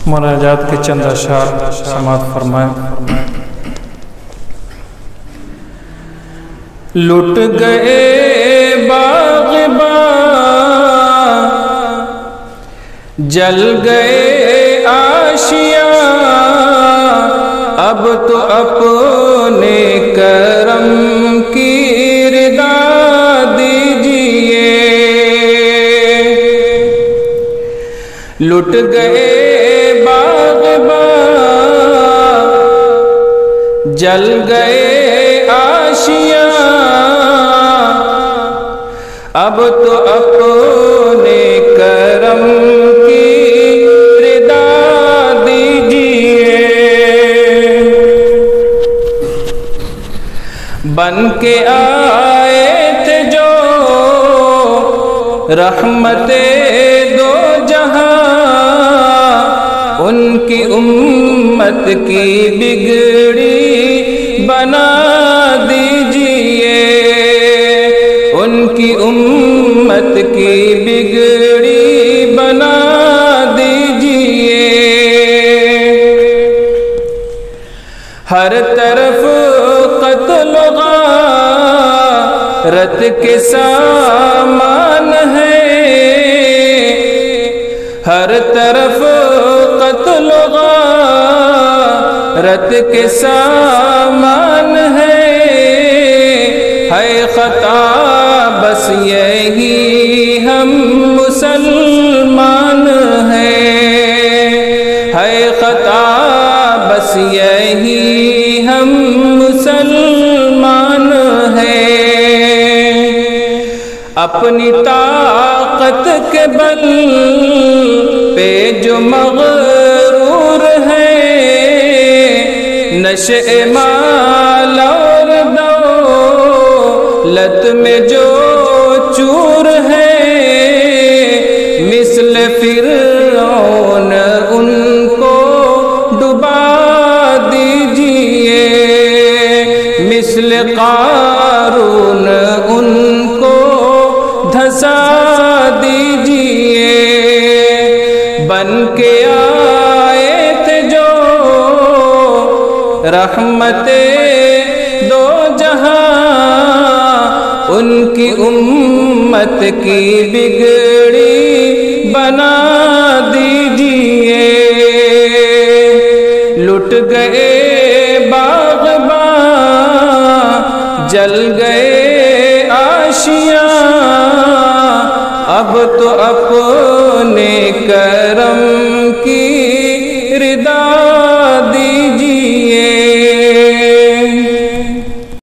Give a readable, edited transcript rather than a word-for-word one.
مناجات کے چند اشعار سماعت فرمائیں۔ لٹ گئے باغباں، جل گئے آشیاں، اب تو اپنے کرم کی رضا دیجئے۔ لٹ گئے باغباں، جل گئے آشیاں، اب تو اپنے کرم کی رضا دیجئے۔ بن کے آئے تھے جو رحمت دو جہاں، ان کی امت کی بگڑی بنا دیجئے، ان کی امت کی بگڑی بنا دیجئے۔ ہر طرف قتل و غارت کے سامان ہے، ہر طرف قتل و غارت کے سامان ہے خطا بس یہی ہم مسلمان ہیں، ہے خطا بس یہی ہم مسلمان ہیں۔ اپنی طاقت کے بل پہ جو مغرور ہے، نشء مال اور دولت میں جو چور ہے، مثل فرعون ان کو ڈبا دیجئے، مثل قارون ان کو دھسا دیجئے۔ بن کے آئے تھے جو رحمت دو جہاں، ان کی امت کی بگڑی بنا دیجئے۔ لٹ گئے باغباں، جل گئے